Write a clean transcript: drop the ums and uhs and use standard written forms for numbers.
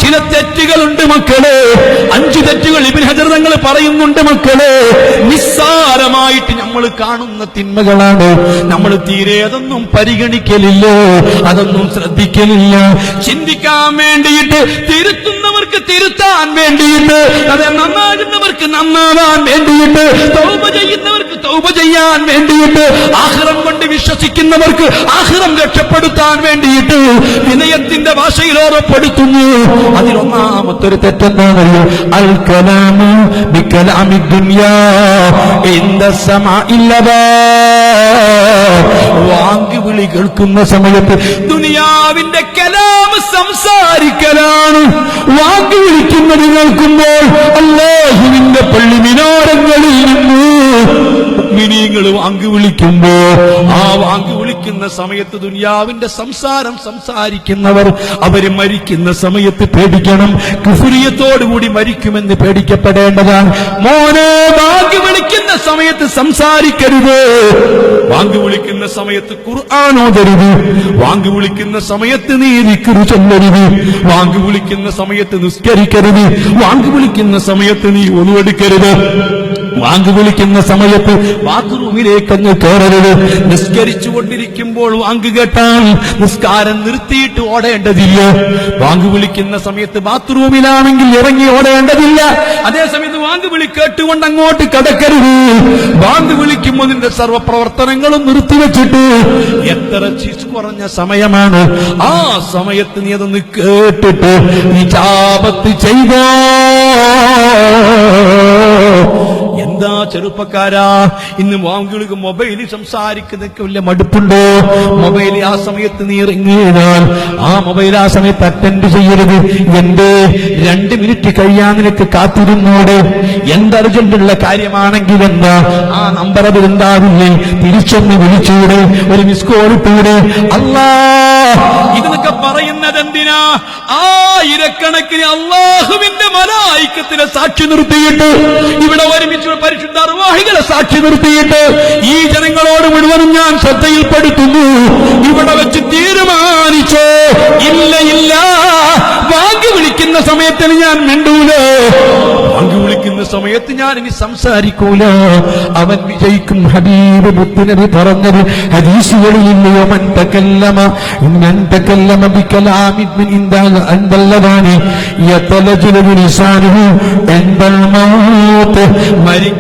ചില തെറ്റുകളുണ്ട് മക്കളെ. 5 തെറ്റുകൾ ഇബ്നു ഹജർ തങ്ങൾ പറയുന്നുണ്ട് മക്കളെ. നിസ്സാരമായിട്ട് നമ്മൾ കാണുന്ന തിന്മകളാണ്. നമ്മൾ തീരെ അതൊന്നും പരിഗണിക്കലില്ല, അതൊന്നും ശ്രദ്ധിക്കലില്ല. ചിന്തിക്കാൻ വേണ്ടിയിട്ട്, തിരുത്തുന്നവർക്ക് തിരുത്താൻ വേണ്ടിയിട്ട്, അത് നന്നാകുന്നവർക്ക് നന്നാവാൻ വേണ്ടിയിട്ട്, തൗബ ചെയ്യുന്നവർക്ക് തൗബ ചെയ്യാൻ വേണ്ടിയിട്ട്, ആഖിറം കൊണ്ട് വിശ്വസിക്കുന്നവർക്ക് ആഖിറം രക്ഷപ്പെടുത്താൻ വേണ്ടിയിട്ട് വിനയത്തിന്റെ ഭാഷയിൽ ഓർമ്മപ്പെടുത്തുന്നു. അതിലൊന്നാമത്തൊരു തെറ്റെന്താണല്ലോ? അൽ കലാമു ബികലാമി ദുനിയാ ഇൻദ സമാഇല്ലബാ. വാങ്കുവിളി കേൾക്കുന്ന സമയത്ത് ദുനിയാവിന്റെ കലാം സംസാരിക്കലാണ്. വാങ്ക് വിളിക്കുന്നത് കേൾക്കുമ്പോൾ അല്ലാഹുവിന്റെ പള്ളി മിനാരങ്ങളിൽ നിന്ന് മുഅ്മിനീങ്ങൾ വാങ്ക് വിളിക്കുമ്പോ, ആ വാങ്ക് വിളിക്കുന്ന സമയത്ത് ദുനിയാവിന്റെ സംസാരം സംസാരിക്കുന്നവർ അവര് മരിക്കുന്ന സമയത്ത് പേടിക്കണം. കുഫ്രിയത്തോടുകൂടി മരിക്കുമെന്ന് പേടിക്കപ്പെടേണ്ടതാണ്. മോനെ, വാങ്ക് വിളിക്കുന്ന സമയത്ത് സംസാരിക്കരുത്. വാങ്ക് വിളിക്കുന്ന സമയത്ത് ഖുർആൻ ഓതരുത്. വാങ്ക് വിളിക്കുന്ന സമയത്ത് നീ ദിക്ർ ചൊല്ലരുത്. വാങ്ക് വിളിക്കുന്ന സമയത്ത് നിസ്കരിക്കരുത്. വാങ്ക് വിളിക്കുന്ന സമയത്ത് നീ ഒളു എടുക്കരുത്. വാങ്ക് വിളിക്കുന്ന സമയത്ത് ബാത്റൂമിലേക്ക് അങ്ങ് കയറരുത്. നിസ്കരിച്ചുകൊണ്ടിരിക്കുമ്പോൾ വാങ്ക് കേട്ടാൽ നിസ്കാരം നിർത്തിയിട്ട് ഓടേണ്ടതില്ല. വാങ്ക് വിളിക്കുന്ന സമയത്ത് ബാത്റൂമിലാണെങ്കിൽ ഇറങ്ങി ഓടേണ്ടതില്ല. അതേസമയത്ത് വാങ്ക് വിളി കേട്ടുകൊണ്ട് അങ്ങോട്ട് കടക്കരുത്. വാങ്ക് വിളിക്കുമ്പോൾ നിന്റെ സർവ്വപ്രവർത്തനങ്ങളും നിർത്തിവെച്ചിട്ട്, എത്ര കുറഞ്ഞ സമയമാണ്, ആ സമയത്ത് നീ അതൊന്ന് കേട്ടിട്ട് ഇജാബത്ത് ചെയ്തോ. എന്താ ചെറുപ്പക്കാരാ, ഇന്ന് വാങ്കുകൾക്ക് മൊബൈലിൽ സംസാരിക്കുന്നതൊക്കെ വലിയ മടുപ്പുണ്ടോ? മൊബൈൽ ആ സമയത്ത് നീ ഇറങ്ങിയാൽ ആ മൊബൈൽ ആ സമയത്ത് അറ്റൻഡ് ചെയ്യരുത്. എന്റെ 2 മിനിറ്റ് കഴിയാൻ നിനക്ക് കാത്തിരുന്നോട്. എന്ത് അർജന്റുള്ള കാര്യമാണെങ്കിൽ എന്താ, ആ നമ്പർ അത് ഉണ്ടാവില്ലേ, തിരിച്ചൊന്ന് വിളിച്ചൂടെ, ഒരു മിസ് കോൾ ഇട്ടൂടെ. അല്ലാ, ഇതൊക്കെ പറയുന്നത് എന്തിനാ? ആയിരക്കണക്കിന് അല്ലാഹുവിന്റെ മലായികത്തിനെ സാക്ഷി നിർത്തിയിട്ട്, ഇവിടെ ഒരുമിച്ച് പരിശുദ്ധ അർവാഹികളെ സാക്ഷി നിർത്തിയിട്ട് ഈ ജനങ്ങളോട് മുഴുവനും ഞാൻ ശ്രദ്ധയിൽപ്പെടുത്തുന്നു. ഇവിടെ വെച്ച് തീരുമാനിച്ചോ? ഇല്ല ഇല്ല, വാങ്ക് വിളിക്കുന്ന സമയത്ത് ഞാൻ മിണ്ടൂല. വാങ്ക് വിളിക്കുന്ന സമയത്ത് ഞാൻ ഇനി സംസാരിക്കൂല. അവൻ വിജയിക്കും. ഹബീബ് മുത്തുനബി പറഞ്ഞത് ഹദീസുകളില്ലയോ? മൻ തകല്ലമ ബികലാമിൻ മിൻ ഇൻദല്ലദാനി യതലജലു ലിസാനുഹു ഇൻദൽ മൗത്ത്. മരിക്കുന്ന